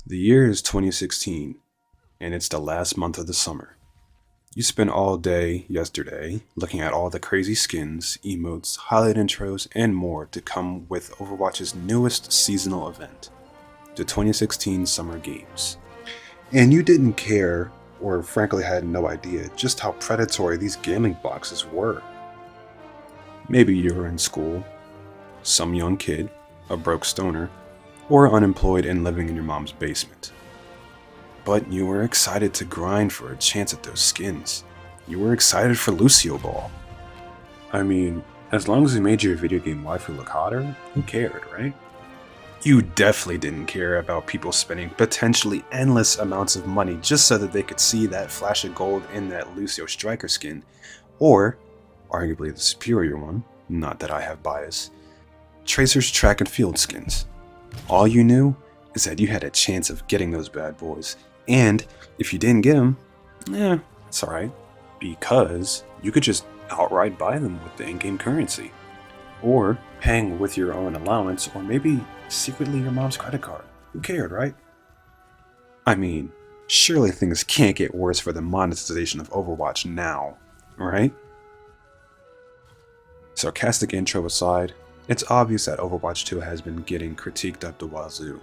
The year is 2016, and it's the last month of the summer. You spent all day yesterday looking at all the crazy skins, emotes, highlight intros, and more to come with Overwatch's newest seasonal event, the 2016 Summer Games. And you didn't care, or frankly had no idea, just how predatory these gambling boxes were. Maybe you were in school, some young kid, a broke stoner, or unemployed and living in your mom's basement. But you were excited to grind for a chance at those skins. You were excited for Lucio Ball. I mean, as long as it made your video game waifu look hotter, who cared, right? You definitely didn't care about people spending potentially endless amounts of money just so that they could see that flash of gold in that Lucio Striker skin, or, arguably the superior one, not that I have bias, Tracer's track and field skins. All you knew is that you had a chance of getting those bad boys, and if you didn't get them, it's alright, because you could just outright buy them with the in-game currency, or paying with your own allowance, or maybe secretly your mom's credit card. Who cared, right? I mean, surely things can't get worse for the monetization of Overwatch now, right? Sarcastic intro aside, it's obvious that Overwatch 2 has been getting critiqued up the wazoo.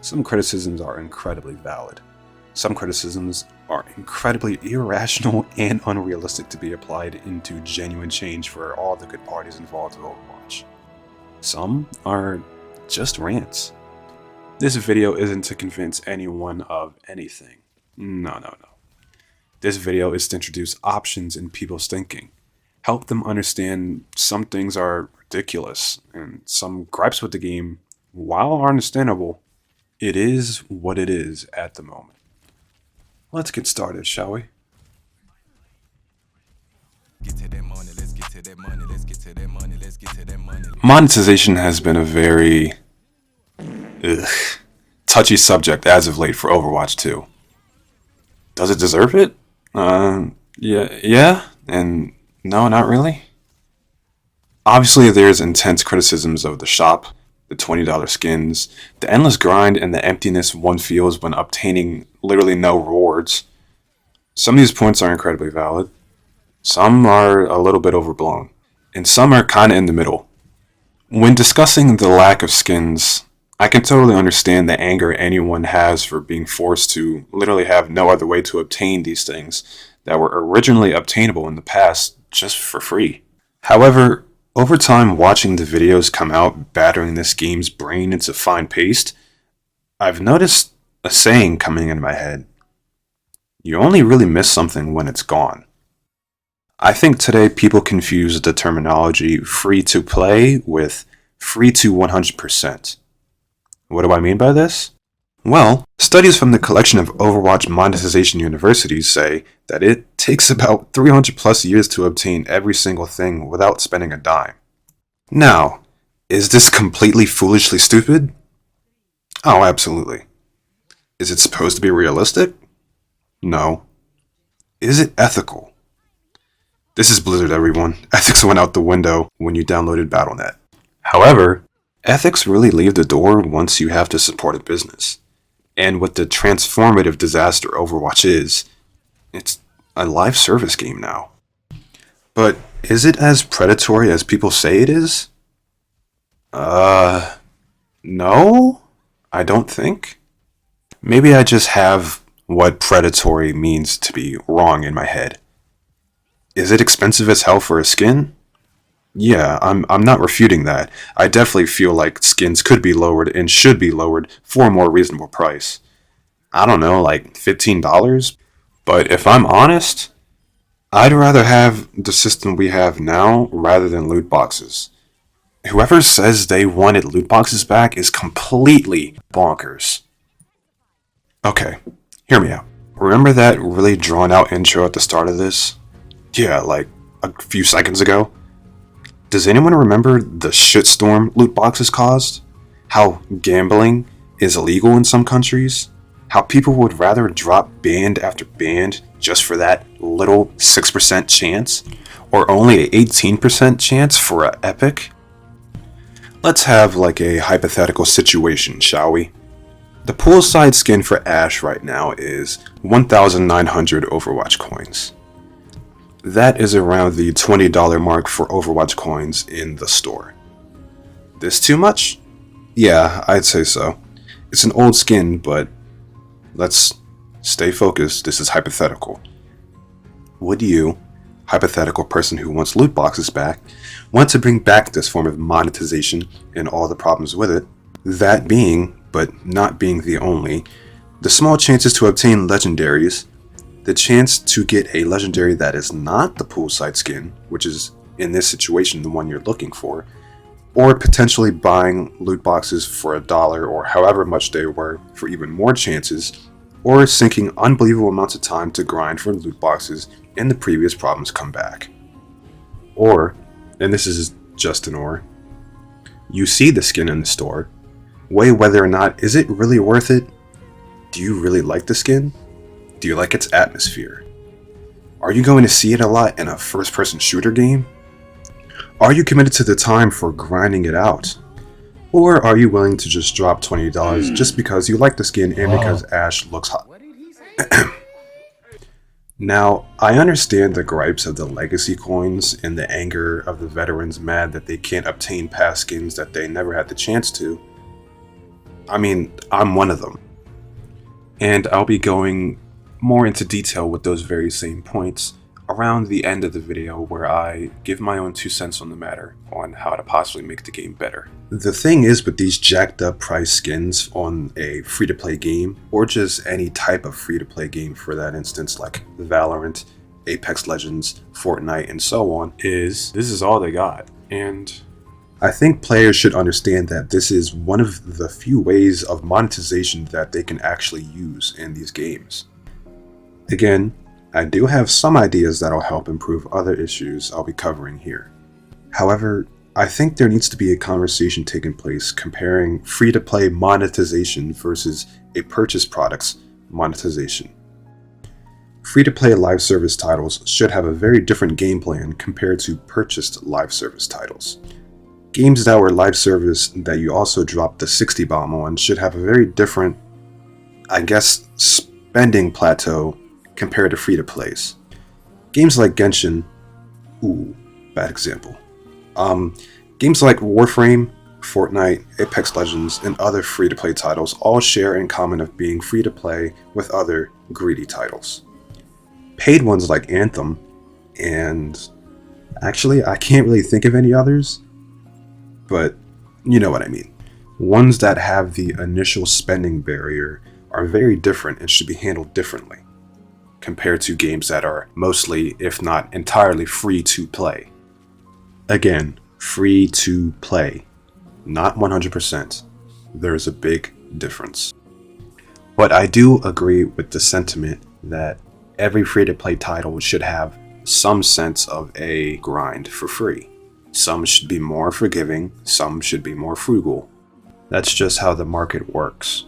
Some criticisms are incredibly valid. Some criticisms are incredibly irrational and unrealistic to be applied into genuine change for all the good parties involved with Overwatch. Some are just rants. This video isn't to convince anyone of anything. No. This video is to introduce options in people's thinking. Help them understand some things are ridiculous, and some gripes with the game, while understandable, it is what it is at the moment. Let's get started, shall we? Monetization has been a very touchy subject as of late for Overwatch 2. Does it deserve it? Yeah, and no, not really. Obviously, there's intense criticisms of the shop, the $20 skins, the endless grind, and the emptiness one feels when obtaining literally no rewards. Some of these points are incredibly valid, some are a little bit overblown, and some are kinda in the middle. When discussing the lack of skins, I can totally understand the anger anyone has for being forced to literally have no other way to obtain these things that were originally obtainable in the past just for free. However, over time, watching the videos come out battering this game's brain into fine paste, I've noticed a saying coming in my head. You only really miss something when it's gone. I think today people confuse the terminology free to play with free to 100%. What do I mean by this? Well, studies from the collection of Overwatch monetization universities say that it takes about 300 plus years to obtain every single thing without spending a dime. Now, is this completely foolishly stupid? Oh, absolutely. Is it supposed to be realistic? No. Is it ethical? This is Blizzard, everyone. Ethics went out the window when you downloaded Battle.net. However, ethics really leave the door once you have to support a business. And with the transformative disaster Overwatch is, it's a live service game now. But is it as predatory as people say it is? No, I don't think. Maybe I just have what predatory means to be wrong in my head. Is it expensive as hell for a skin? Yeah, I'm not refuting that. I definitely feel like skins could be lowered and should be lowered for a more reasonable price. I don't know, like $15? But if I'm honest, I'd rather have the system we have now rather than loot boxes. Whoever says they wanted loot boxes back is completely bonkers. Okay, hear me out. Remember that really drawn out intro at the start of this? Yeah, like a few seconds ago? Does anyone remember the shitstorm loot boxes caused? How gambling is illegal in some countries? How people would rather drop band after band just for that little 6% chance? Or only an 18% chance for an epic? Let's have like a hypothetical situation, shall we? The poolside skin for Ashe right now is 1,900 Overwatch coins. That is around the $20 mark for Overwatch coins in the store. This too much? Yeah, I'd say so. It's an old skin, but let's stay focused. This is hypothetical. Would you, hypothetical person who wants loot boxes back, want to bring back this form of monetization and all the problems with it? That being, but not being the only, the small chances to obtain legendaries, the chance to get a legendary that is not the poolside skin, which is in this situation the one you're looking for, or potentially buying loot boxes for $1 or however much they were for even more chances, or sinking unbelievable amounts of time to grind for loot boxes and the previous problems come back. Or, and this is just an or, you see the skin in the store, weigh whether or not is it really worth it? Do you really like the skin? Do you like its atmosphere? Are you going to see it a lot in a first-person shooter game? Are you committed to the time for grinding it out? Or are you willing to just drop $20 just because you like the skin and because Ashe looks hot? Now, I understand the gripes of the legacy coins and the anger of the veterans mad that they can't obtain past skins that they never had the chance to. I mean, I'm one of them. And I'll be going more into detail with those very same points around the end of the video where I give my own 2 cents on the matter on how to possibly make the game better. The thing is with these jacked up price skins on a free-to-play game, or just any type of free-to-play game for that instance like Valorant, Apex Legends, Fortnite, and so on, is this is all they got. And I think players should understand that this is one of the few ways of monetization that they can actually use in these games. Again, I do have some ideas that'll help improve other issues I'll be covering here. However, I think there needs to be a conversation taking place comparing free-to-play monetization versus a purchase product's monetization. Free-to-play live service titles should have a very different game plan compared to purchased live service titles. Games that were live service that you also dropped the 60 bomb on should have a very different, I guess, spending plateau compared to free-to-plays. Games like Genshin, bad example. Games like Warframe, Fortnite, Apex Legends, and other free-to-play titles all share in common of being free-to-play with other greedy titles. Paid ones like Anthem, and actually I can't really think of any others, but you know what I mean. Ones that have the initial spending barrier are very different and should be handled differently compared to games that are mostly, if not entirely, free to play. Again, free to play, not 100%. There's a big difference. But I do agree with the sentiment that every free-to-play title should have some sense of a grind for free. Some should be more forgiving, some should be more frugal. That's just how the market works.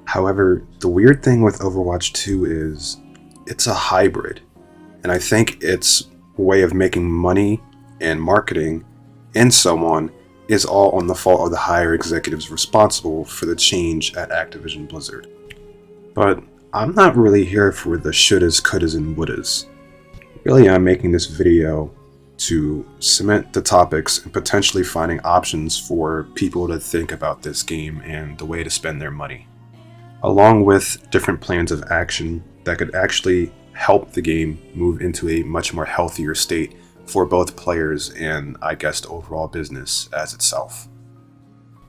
However, the weird thing with Overwatch 2 is it's a hybrid, and I think its way of making money and marketing and so on is all on the fault of the higher executives responsible for the change at Activision Blizzard. But I'm not really here for the shouldas, couldas, and wouldas. Really, I'm making this video to cement the topics and potentially finding options for people to think about this game and the way to spend their money, along with different plans of action that could actually help the game move into a much more healthier state for both players and, I guess, the overall business as itself.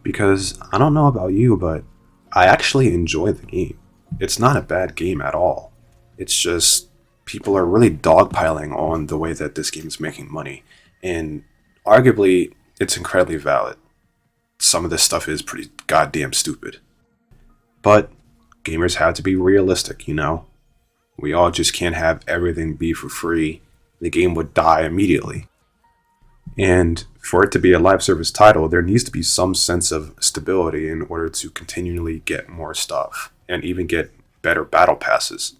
Because I don't know about you, but I actually enjoy the game. It's not a bad game at all. It's just people are really dogpiling on the way that this game is making money, and arguably it's incredibly valid. Some of this stuff is pretty goddamn stupid. But gamers have to be realistic, you know? We all just can't have everything be for free. The game would die immediately. And for it to be a live service title, there needs to be some sense of stability in order to continually get more stuff and even get better battle passes.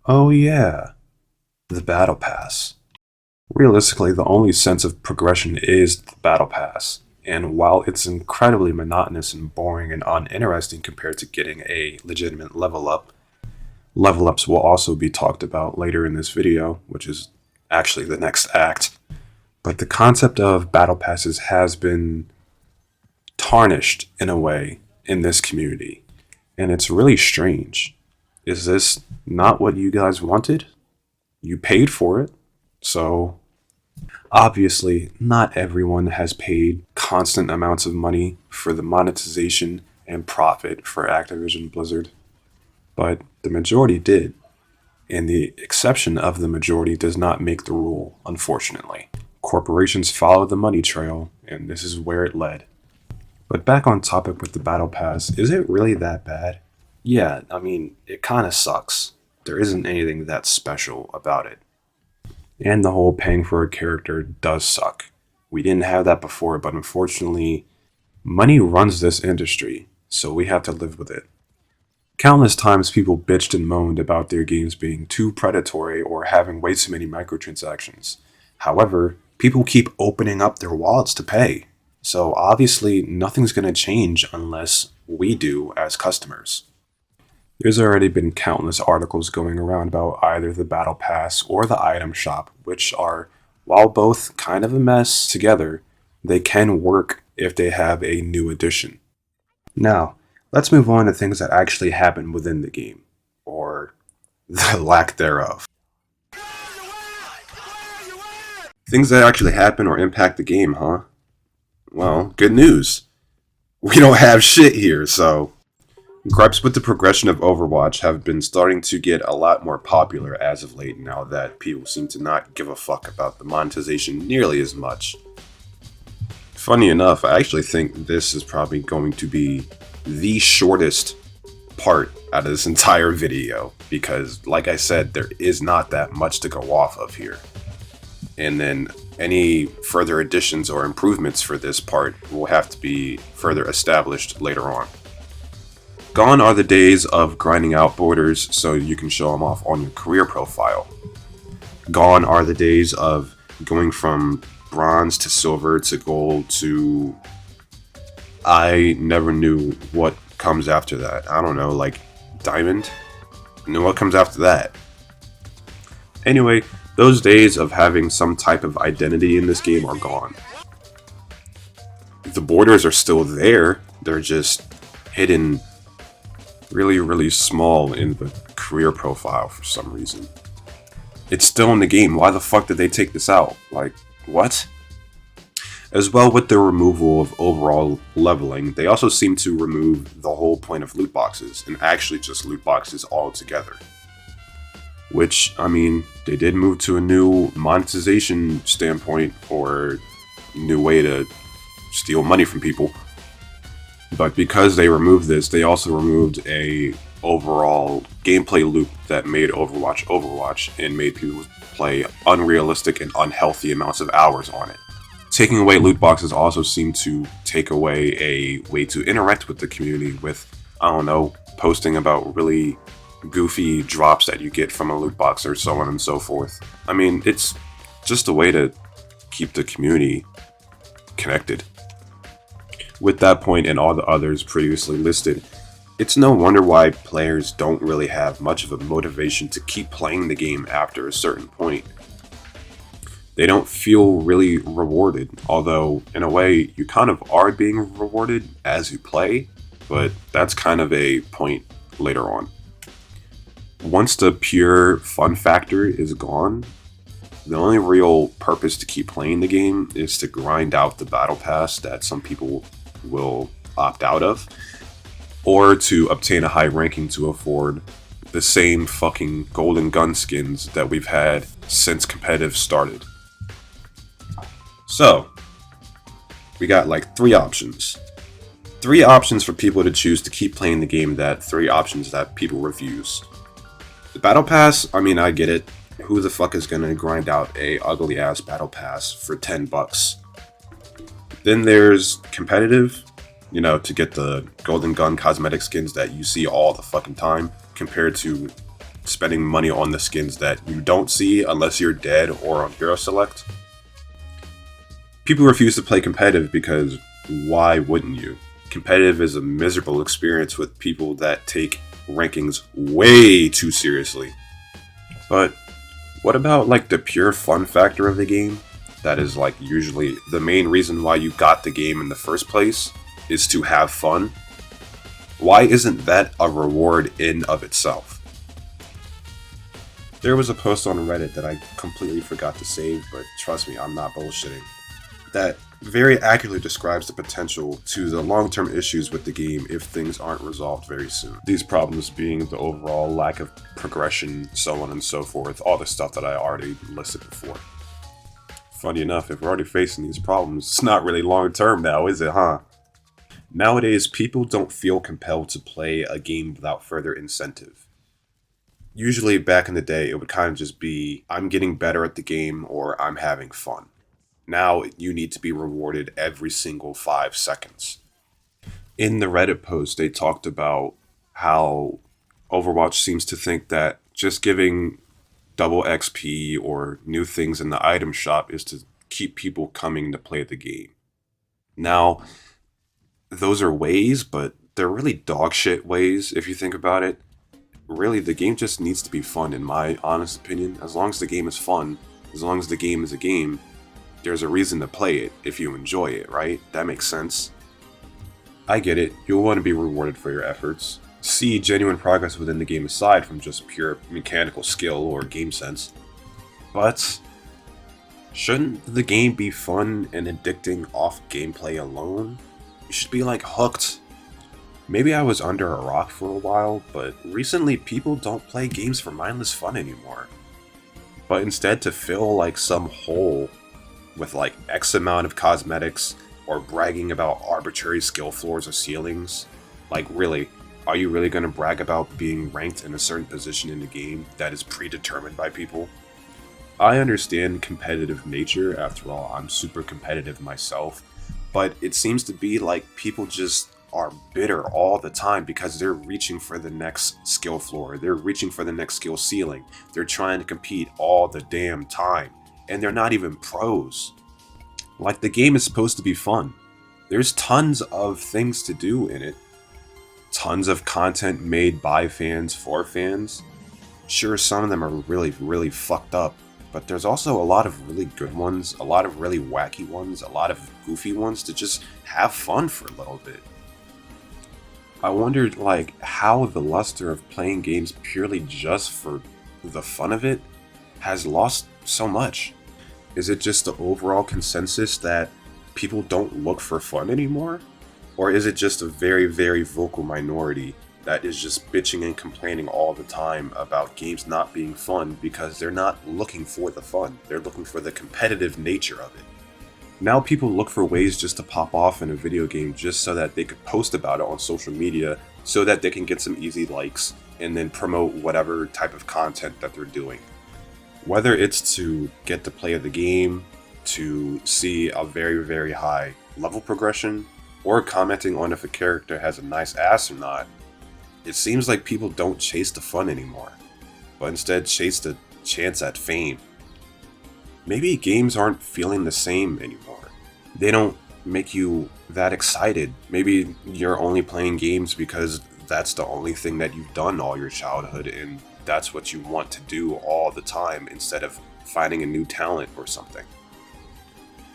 Oh yeah, the battle pass. Realistically, the only sense of progression is the battle pass, And while it's incredibly monotonous and boring and uninteresting compared to getting a legitimate level ups will also be talked about later in this video, which is actually the next act. But the concept of battle passes has been tarnished in a way in this community. And it's really strange. Is this not what you guys wanted? You paid for it. So obviously, not everyone has paid constant amounts of money for the monetization and profit for Activision Blizzard. But the majority did. And the exception of the majority does not make the rule, unfortunately. Corporations follow the money trail, and this is where it led. But back on topic with the Battle Pass, is it really that bad? Yeah, I mean, it kinda sucks. There isn't anything that special about it. And the whole paying for a character does suck. We didn't have that before, but unfortunately, money runs this industry, so we have to live with it. Countless times people bitched and moaned about their games being too predatory or having way too many microtransactions. However, people keep opening up their wallets to pay. So obviously, nothing's going to change unless we do as customers. There's already been countless articles going around about either the Battle Pass or the item shop, which are, while both kind of a mess together, they can work if they have a new addition. Now, let's move on to things that actually happen within the game, or the lack thereof. Things that actually happen or impact the game, huh? Well, good news. We don't have shit here, so... Gripes with the progression of Overwatch have been starting to get a lot more popular as of late now that people seem to not give a fuck about the monetization nearly as much. Funny enough, I actually think this is probably going to be the shortest part out of this entire video because, like I said, there is not that much to go off of here. And then any further additions or improvements for this part will have to be further established later on. Gone are the days of grinding out borders so you can show them off on your career profile. Gone are the days of going from bronze to silver to gold to... I never knew what comes after that. I don't know, like diamond? I know what comes after that. Anyway, those days of having some type of identity in this game are gone. The borders are still there, they're just hidden really, really small in the career profile for some reason. It's still in the game. Why the fuck did they take this out? Like, what? As well with the removal of overall leveling, they also seem to remove the whole point of loot boxes and actually just loot boxes altogether. Which, I mean, they did move to a new monetization standpoint or new way to steal money from people. But because they removed this, they also removed a overall gameplay loop that made Overwatch and made people play unrealistic and unhealthy amounts of hours on it. Taking away loot boxes also seemed to take away a way to interact with the community with, I don't know, posting about really goofy drops that you get from a loot box or so on and so forth. I mean, it's just a way to keep the community connected. With that point and all the others previously listed, it's no wonder why players don't really have much of a motivation to keep playing the game after a certain point. They don't feel really rewarded, although in a way you kind of are being rewarded as you play, but that's kind of a point later on. Once the pure fun factor is gone, the only real purpose to keep playing the game is to grind out the battle pass that some people will opt out of, or to obtain a high ranking to afford the same fucking golden gun skins that we've had since competitive started. So, we got like three options. Three options for people to choose to keep playing the game, that three options that people refuse. The battle pass, I mean, I get it. Who the fuck is gonna grind out a ugly ass battle pass for $10? Then there's competitive, you know, to get the golden gun cosmetic skins that you see all the fucking time, compared to spending money on the skins that you don't see unless you're dead or on Hero Select. People refuse to play competitive because Why wouldn't you? Competitive is a miserable experience with people that take rankings way too seriously. But what about like the pure fun factor of the game? That is like usually the main reason why you got the game in the first place is to have fun. Why isn't that a reward in of itself? There was a post on Reddit that I completely forgot to save, but trust me, I'm not bullshitting. That very accurately describes the potential to the long-term issues with the game if things aren't resolved very soon. These problems being the overall lack of progression, so on and so forth, all the stuff that I already listed before. Funny enough, if we're already facing these problems, it's not really long-term now, is it, huh? Nowadays, people don't feel compelled to play a game without further incentive. Usually back in the day, it would kind of just be, I'm getting better at the game or I'm having fun. Now you need to be rewarded every single 5 seconds. In the Reddit post, they talked about how Overwatch seems to think that just giving double XP or new things in the item shop is to keep people coming to play the game. Now, those are ways, but they're really dog shit ways if you think about it. Really, the game just needs to be fun, in my honest opinion. As long as the game is fun, as long as the game is a game, there's a reason to play it if you enjoy it, right? That makes sense. I get it, you'll want to be rewarded for your efforts. See genuine progress within the game aside from just pure mechanical skill or game sense. But shouldn't the game be fun and addicting off gameplay alone? You should be like hooked. Maybe I was under a rock for a while, but recently people don't play games for mindless fun anymore. But instead to fill like some hole with like X amount of cosmetics or bragging about arbitrary skill floors or ceilings. Like really, are you really going to brag about being ranked in a certain position in the game that is predetermined by people? I understand competitive nature, after all, I'm super competitive myself, but it seems to be like people just are bitter all the time because they're reaching for the next skill floor, they're reaching for the next skill ceiling, they're trying to compete all the damn time, and they're not even pros. Like, the game is supposed to be fun. There's tons of things to do in it, tons of content made by fans for fans. Sure, some of them are really, really fucked up, but there's also a lot of really good ones, a lot of really wacky ones, a lot of goofy ones to just have fun for a little bit. I wondered, like, how the luster of playing games purely just for the fun of it has lost so much. Is it just the overall consensus that people don't look for fun anymore? Or is it just a very, very vocal minority that is just bitching and complaining all the time about games not being fun because they're not looking for the fun, they're looking for the competitive nature of it? Now people look for ways just to pop off in a video game just so that they could post about it on social media so that they can get some easy likes and then promote whatever type of content that they're doing. Whether it's to get to play the game, to see a very, very high level progression, or commenting on if a character has a nice ass or not, it seems like people don't chase the fun anymore, but instead chase the chance at fame. Maybe games aren't feeling the same anymore. They don't make you that excited. Maybe you're only playing games because that's the only thing that you've done all your childhood and that's what you want to do all the time instead of finding a new talent or something.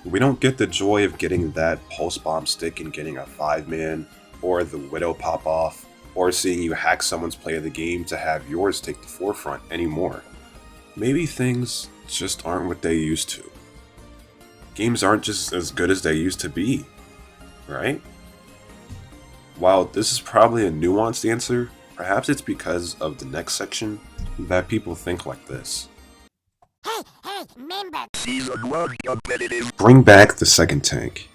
We don't get the joy of getting that pulse bomb stick and getting a 5-man or the Widow pop off or seeing you hack someone's play of the game to have yours take the forefront anymore. Maybe things just aren't what they used to. Games aren't just as good as they used to be, right? While this is probably a nuanced answer, perhaps it's because of the next section that people think like this. Hey, member! Season 1 competitive. Bring back the second tank.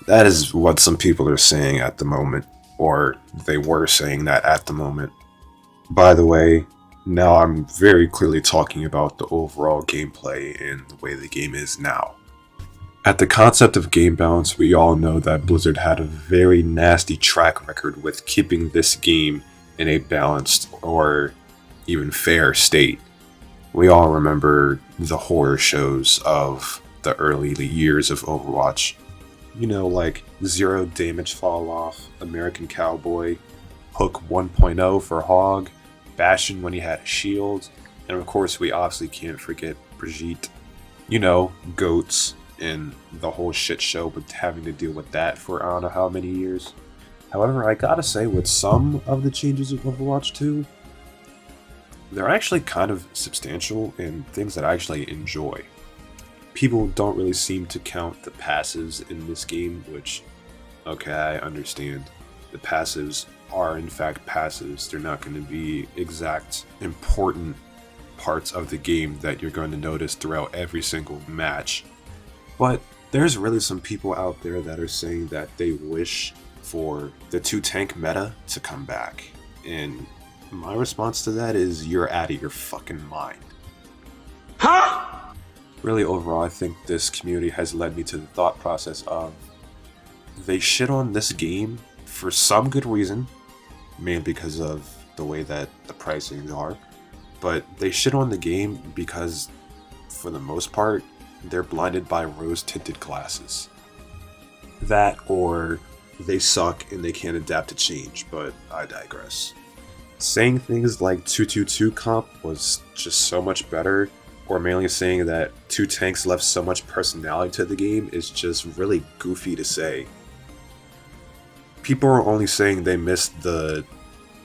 That is what some people are saying at the moment, or they were saying that at the moment. By the way, now I'm very clearly talking about the overall gameplay and the way the game is now. At the concept of game balance, we all know that Blizzard had a very nasty track record with keeping this game in a balanced or even fair state. We all remember the horror shows of the early years of Overwatch. You know, like Zero Damage Fall Off, American Cowboy, Hook 1.0 for Hog, Bastion when he had a shield, and of course we obviously can't forget Brigitte. You know, goats, and the whole shit show with having to deal with that for I don't know how many years. However, I gotta say, with some of the changes of Overwatch 2, they're actually kind of substantial and things that I actually enjoy. People don't really seem to count the passives in this game, which, okay, I understand. The passives are in fact passives. They're not going to be exact important parts of the game that you're going to notice throughout every single match. But there's really some people out there that are saying that they wish for the 2-tank meta to come back. And my response to that is, you're out of your fucking mind. Huh? Really, overall, I think this community has led me to the thought process of, they shit on this game for some good reason, mainly because of the way that the pricings are, but they shit on the game because, for the most part, they're blinded by rose-tinted glasses. That, or they suck and they can't adapt to change, but I digress. Saying things like 222 comp was just so much better, or mainly saying that 2 tanks left so much personality to the game, is just really goofy to say. People are only saying they missed the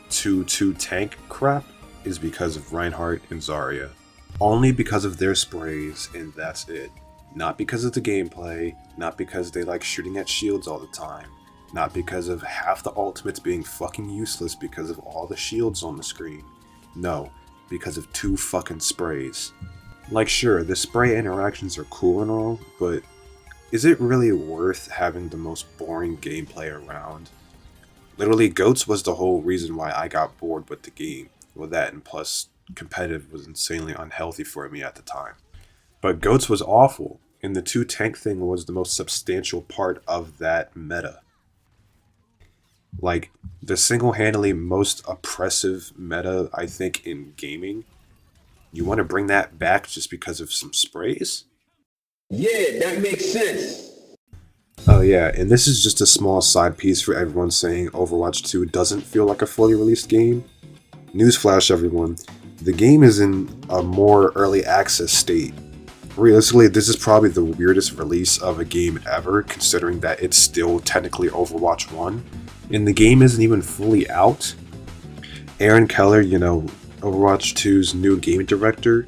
2-2 tank crap is because of Reinhardt and Zarya. Only because of their sprays, and that's it. Not because of the gameplay, not because they like shooting at shields all the time, not because of half the ultimates being fucking useless because of all the shields on the screen. No, because of 2 fucking sprays. Like, sure, the spray interactions are cool and all, but is it really worth having the most boring gameplay around? Literally, GOATS was the whole reason why I got bored with the game. Well, that, and plus, competitive was insanely unhealthy for me at the time. But GOATS was awful, and the 2 tank thing was the most substantial part of that meta. Like, the single-handedly most oppressive meta, I think, in gaming. You want to bring that back just because of some sprays? Yeah, that makes sense. Oh yeah, and this is just a small side piece for everyone saying Overwatch 2 doesn't feel like a fully released game. Newsflash everyone, the game is in a more early access state. Realistically, this is probably the weirdest release of a game ever, considering that it's still technically Overwatch 1, and the game isn't even fully out. Aaron Keller, you know, Overwatch 2's new game director,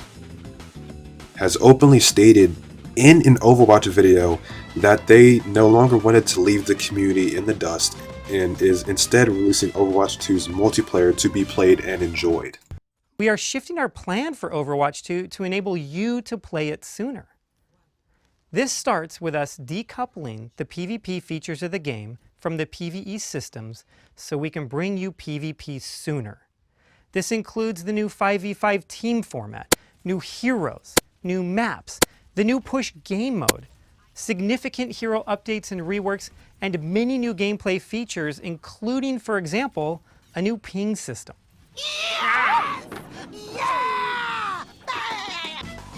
has openly stated in an Overwatch video that they no longer wanted to leave the community in the dust and is instead releasing Overwatch 2's multiplayer to be played and enjoyed. We are shifting our plan for Overwatch 2 to enable you to play it sooner. This starts with us decoupling the PvP features of the game from the PvE systems so we can bring you PvP sooner. This includes the new 5v5 team format, new heroes, new maps, the new push game mode, significant hero updates and reworks, and many new gameplay features, including, for example, a new ping system.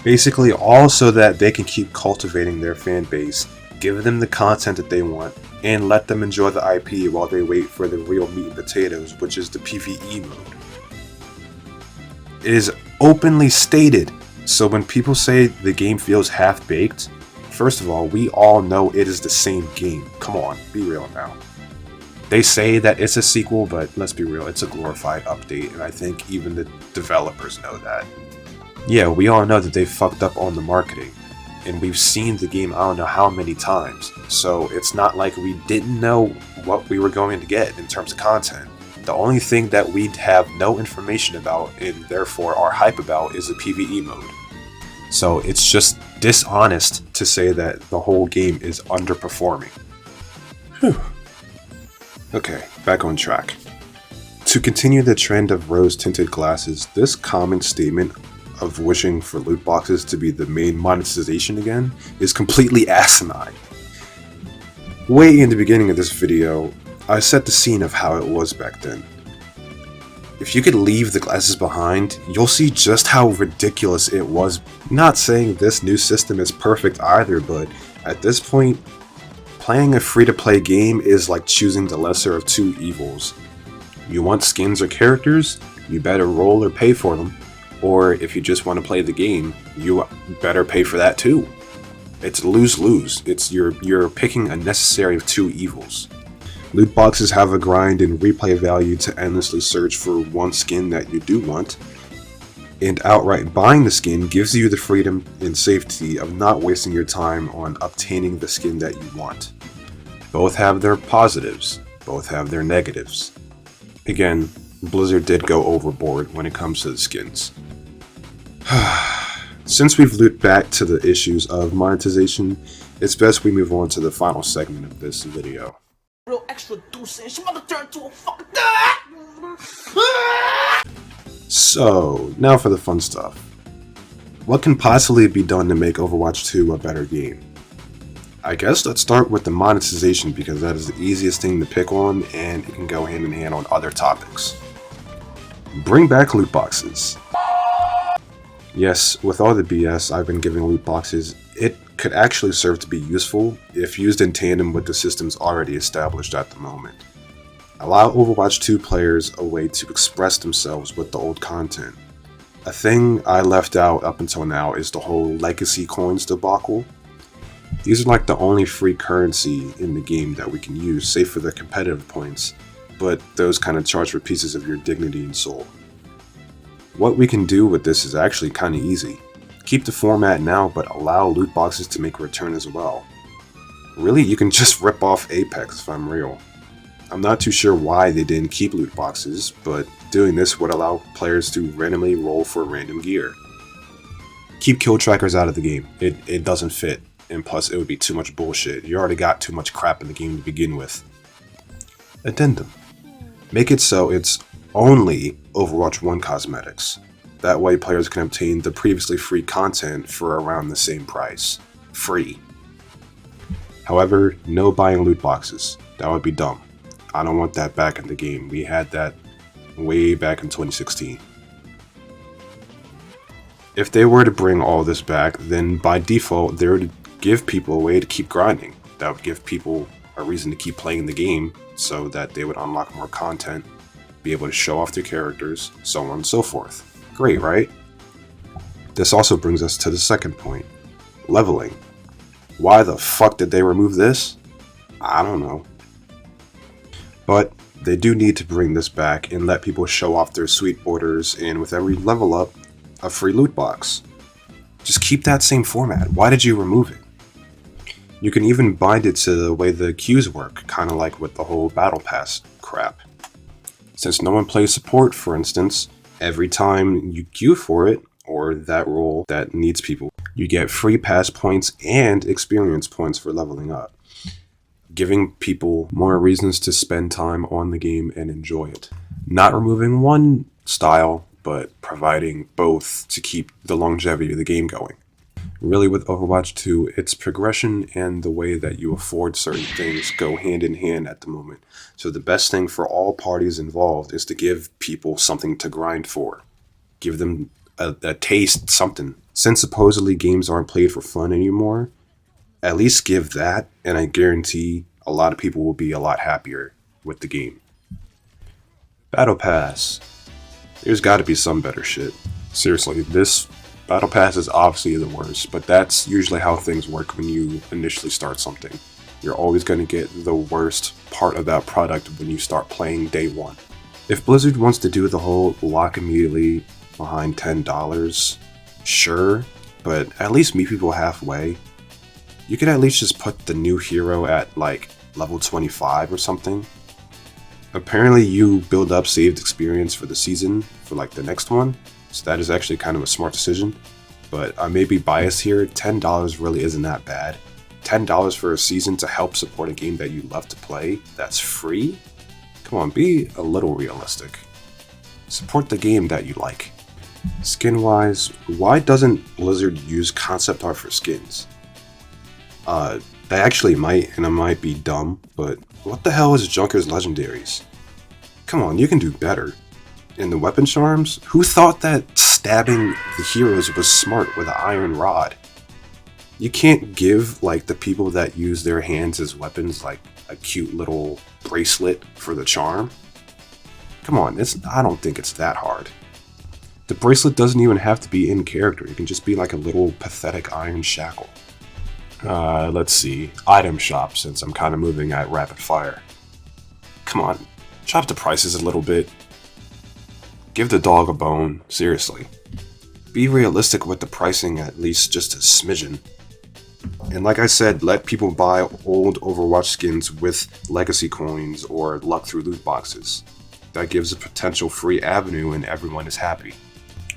Basically, all so that they can keep cultivating their fan base, give them the content that they want, and let them enjoy the IP while they wait for the real meat and potatoes, which is the PvE mode. It is openly stated, so when people say the game feels half-baked, first of all, we all know it is the same game. Come on, be real now. They say that it's a sequel, but let's be real, it's a glorified update, and I think even the developers know that. Yeah, we all know that they fucked up on the marketing, and we've seen the game I don't know how many times, so it's not like we didn't know what we were going to get in terms of content. The only thing that we have no information about, and therefore are hype about, is the PvE mode. So it's just dishonest to say that the whole game is underperforming. Whew. Okay, back on track. To continue the trend of rose-tinted glasses, this common statement of wishing for loot boxes to be the main monetization again is completely asinine. Way in the beginning of this video, I set the scene of how it was back then. If you could leave the glasses behind, you'll see just how ridiculous it was. Not saying this new system is perfect either, but at this point, Playing a free-to-play game is like choosing the lesser of two evils. You want skins or characters? You better roll or pay for them. Or if you just want to play the game, you better pay for that too. It's lose-lose. You're picking a necessary of two evils. Loot boxes have a grind and replay value to endlessly search for one skin that you do want, and outright buying the skin gives you the freedom and safety of not wasting your time on obtaining the skin that you want. Both have their positives, both have their negatives. Again, Blizzard did go overboard when it comes to the skins. Since we've looped back to the issues of monetization, it's best we move on to the final segment of this video. Real extra deuce and she wanna turn to a fucking So, now for the fun stuff. What can possibly be done to make Overwatch 2 a better game? I guess let's start with the monetization because that is the easiest thing to pick on and it can go hand in hand on other topics. Bring back loot boxes. Yes, with all the BS I've been giving loot boxes, it could actually serve to be useful if used in tandem with the systems already established at the moment. Allow Overwatch 2 players a way to express themselves with the old content. A thing I left out up until now is the whole legacy coins debacle. These are like the only free currency in the game that we can use, save for the competitive points, but those kind of charge for pieces of your dignity and soul. What we can do with this is actually kind of easy. Keep the format now, but allow loot boxes to make a return as well. Really, you can just rip off Apex if I'm real. I'm not too sure why they didn't keep loot boxes, but doing this would allow players to randomly roll for random gear. Keep kill trackers out of the game. It doesn't fit, and plus it would be too much bullshit. You already got too much crap in the game to begin with. Addendum. Make it so it's only Overwatch 1 cosmetics. That way players can obtain the previously free content for around the same price. Free. However, no buying loot boxes. That would be dumb. I don't want that back in the game. We had that way back in 2016. If they were to bring all this back, then by default they would give people a way to keep grinding. That would give people a reason to keep playing the game so that they would unlock more content, be able to show off their characters, so on and so forth. Great, right? This also brings us to the second point. Leveling. Why the fuck did they remove this? I don't know. But they do need to bring this back and let people show off their sweet orders, and with every level up, a free loot box. Just keep that same format. Why did you remove it? You can even bind it to the way the queues work, kind of like with the whole battle pass crap. Since no one plays support, for instance, every time you queue for it, or that role that needs people, you get free pass points and experience points for leveling up, giving people more reasons to spend time on the game and enjoy it. Not removing one style, but providing both to keep the longevity of the game going. Really, with Overwatch 2, its progression and the way that you afford certain things go hand in hand at the moment. So the best thing for all parties involved is to give people something to grind for. Give them a taste, something. Since supposedly games aren't played for fun anymore, at least give that, and I guarantee a lot of people will be a lot happier with the game. Battle Pass. There's got to be some better shit. Seriously, this Battle Pass is obviously the worst, but that's usually how things work when you initially start something. You're always going to get the worst part of that product when you start playing day one. If Blizzard wants to do the whole lock immediately behind $10, sure, but at least meet people halfway. You could at least just put the new hero at like level 25 or something. Apparently you build up saved experience for the season for like the next one, so that is actually kind of a smart decision. But I may be biased here, $10 really isn't that bad. $10 for a season to help support a game that you love to play, that's free? Come on, be a little realistic. Support the game that you like. Skin-wise, why doesn't Blizzard use concept art for skins? They actually might, and it might be dumb, but what the hell is Junker's Legendaries? Come on, you can do better. And the weapon charms? Who thought that stabbing the heroes was smart with an iron rod? You can't give like the people that use their hands as weapons like a cute little bracelet for the charm. Come on, I don't think it's that hard. The bracelet doesn't even have to be in character. It can just be like a little pathetic iron shackle. Let's see. Item shop, since I'm kind of moving at rapid fire. Come on, chop the prices a little bit. Give the dog a bone, seriously. Be realistic with the pricing, at least just a smidgen. And like I said, let people buy old Overwatch skins with legacy coins or luck through loot boxes. That gives a potential free avenue and everyone is happy.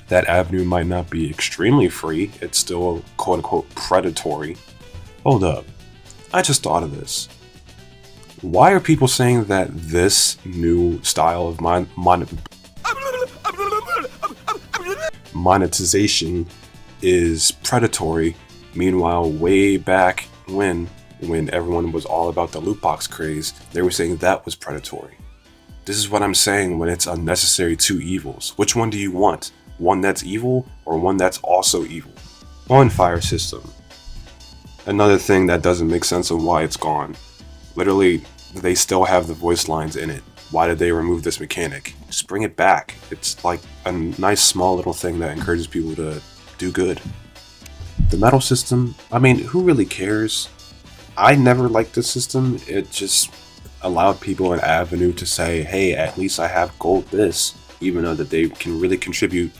That avenue might not be extremely free, it's still quote-unquote predatory. Hold up, I just thought of this. Why are people saying that this new style of monetization is predatory? Meanwhile, way back when everyone was all about the loot box craze, they were saying that was predatory. This is what I'm saying when it's unnecessary two evils. Which one do you want? One that's evil or one that's also evil? Bonfire system. Another thing that doesn't make sense of why it's gone. Literally, they still have the voice lines in it. Why did they remove this mechanic? Just bring it back. It's like a nice small little thing that encourages people to do good. The medal system, I mean, who really cares? I never liked this system. It just allowed people an avenue to say, hey, at least I have gold this, even though that they can really contribute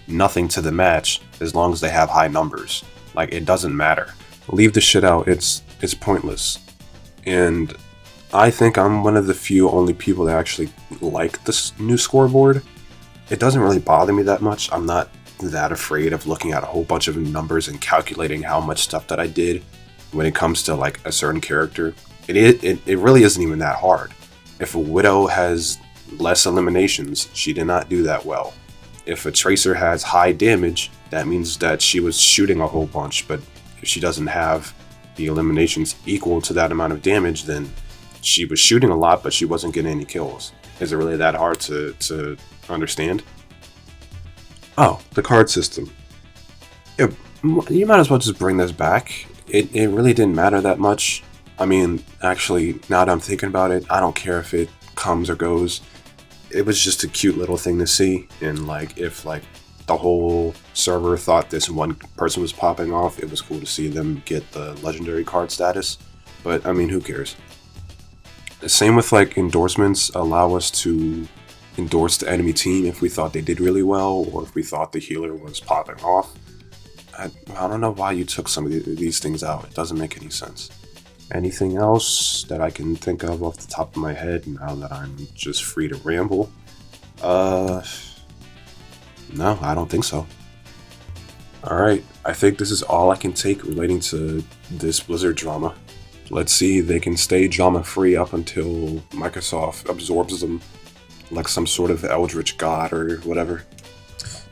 nothing to the match as long as they have high numbers. Like, it doesn't matter. Leave the shit out. It's pointless. And I think I'm one of the few only people that actually like this new scoreboard. It doesn't really bother me that much. I'm not that afraid of looking at a whole bunch of numbers and calculating how much stuff that I did when it comes to like a certain character. It really isn't even that hard. If a Widow has less eliminations, she did not do that well. If a Tracer has high damage, that means that she was shooting a whole bunch, but if she doesn't have the eliminations equal to that amount of damage, then she was shooting a lot, but she wasn't getting any kills. Is it really that hard to understand? Oh, the card system. Yeah, you might as well just bring this back. It really didn't matter that much. I mean, actually, now that I'm thinking about it, I don't care if it comes or goes. It was just a cute little thing to see, and like if like the whole server thought this one person was popping off, it was cool to see them get the legendary card status. But I mean, who cares? The same with like endorsements. Allow us to endorse the enemy team if we thought they did really well, or if we thought the healer was popping off. I don't know why you took some of these things out. It doesn't make any sense. Anything else that I can think of off the top of my head now that I'm just free to ramble? No, I don't think so. Alright, I think this is all I can take relating to this Blizzard drama. Let's see if they can stay drama free up until Microsoft absorbs them like some sort of eldritch god or whatever.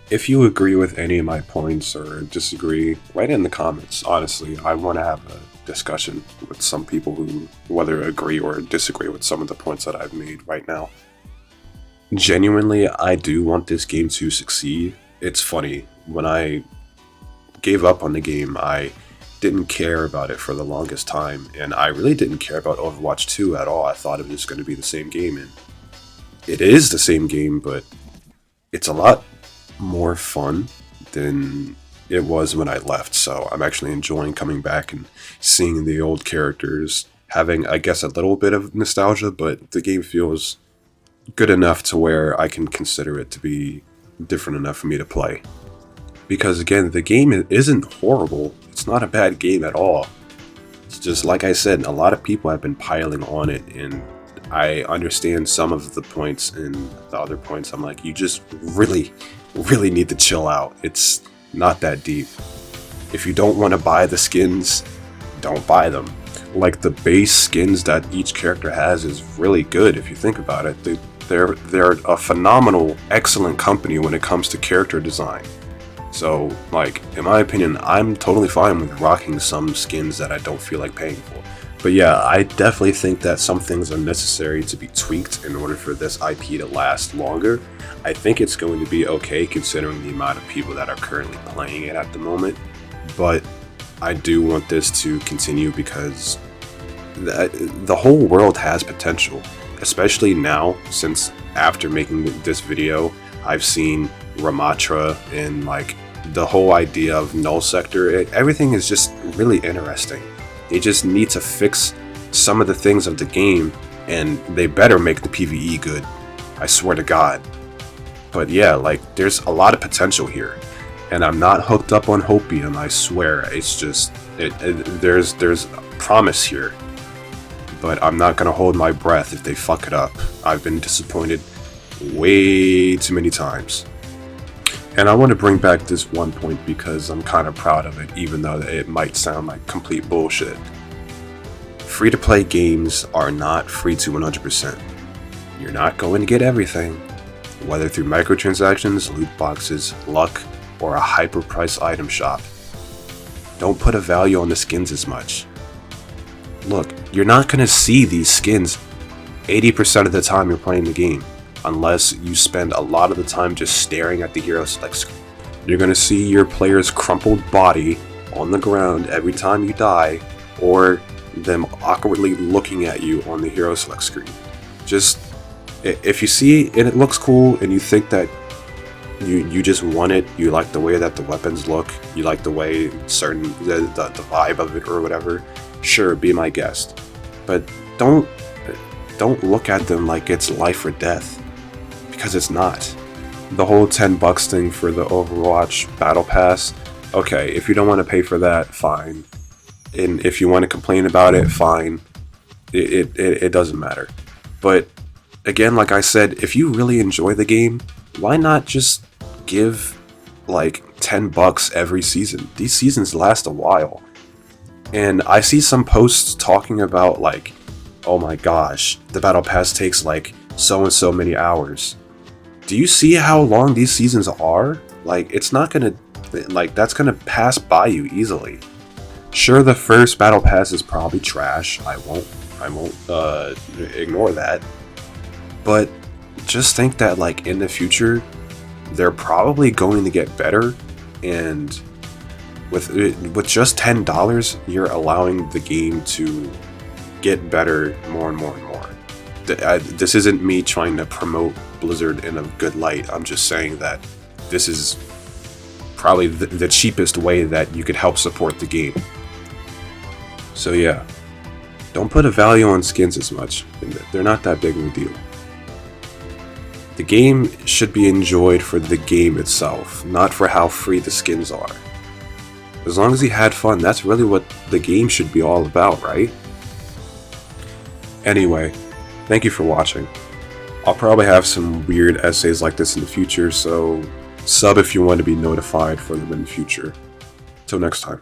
If you agree with any of my points or disagree, write it in the comments. Honestly, I want to have a discussion with some people who whether agree or disagree with some of the points that I've made right now. Genuinely, I do want this game to succeed. It's funny, when I gave up on the game, I didn't care about it for the longest time, and I really didn't care about Overwatch 2 at all. I thought it was going to be the same game, and it is the same game, but it's a lot more fun than it was when I left, so I'm actually enjoying coming back and seeing the old characters, having, I guess, a little bit of nostalgia, but the game feels good enough to where I can consider it to be different enough for me to play. Because again, the game isn't horrible. It's not a bad game at all. It's just, like I said, a lot of people have been piling on it, and I understand some of the points, and the other points I'm like, you just really need to chill out. It's not that deep. If you don't want to buy the skins, don't buy them. Like, the base skins that each character has is really good if you think about it. They're a phenomenal, excellent company when it comes to character design. So, like, in my opinion, I'm totally fine with rocking some skins that I don't feel like paying for. But yeah, I definitely think that some things are necessary to be tweaked in order for this IP to last longer. I think it's going to be okay considering the amount of people that are currently playing it at the moment, but I do want this to continue because the whole world has potential, especially now, since after making this video, I've seen Ramatra and like the whole idea of null sector. Everything is just really interesting. They just need to fix some of the things of the game, and they better make the PvE good. I swear to God. But yeah, like there's a lot of potential here, and I'm not hooked up on Hopium. I swear, it's just there's promise here, but I'm not gonna hold my breath if they fuck it up. I've been disappointed way too many times. And I want to bring back this one point because I'm kind of proud of it, even though it might sound like complete bullshit. Free-to-play games are not free to 100%. You're not going to get everything, whether through microtransactions, loot boxes, luck, or a hyper-priced item shop. Don't put a value on the skins as much. Look, you're not going to see these skins 80% of the time you're playing the game, unless you spend a lot of the time just staring at the hero select screen. You're going to see your player's crumpled body on the ground every time you die, or them awkwardly looking at you on the hero select screen. Just, if you see and it looks cool and you think that you just want it, you like the way that the weapons look, you like the way certain, the vibe of it or whatever, sure, be my guest. But don't look at them like it's life or death, because it's not. The whole $10 thing for the Overwatch Battle Pass, okay, if you don't want to pay for that, fine. And if you want to complain about it, fine. It doesn't matter. But again, like I said, if you really enjoy the game, why not just give like $10 every season? These seasons last a while. And I see some posts talking about like, oh my gosh, the Battle Pass takes like so and so many hours. Do you see how long these seasons are? Like, it's not gonna, like, that's gonna pass by you easily. Sure, the first Battle Pass is probably trash. I won't ignore that. But just think that, like, in the future, they're probably going to get better, and with just $10, you're allowing the game to get better more and more and more. This isn't me trying to promote Blizzard in a good light. I'm just saying that this is probably the cheapest way that you could help support the game. So yeah, don't put a value on skins as much. They're not that big of a deal. The game should be enjoyed for the game itself, not for how free the skins are. As long as you had fun, that's really what the game should be all about, right? Anyway, thank you for watching. I'll probably have some weird essays like this in the future, so sub if you want to be notified for them in the future. Till next time.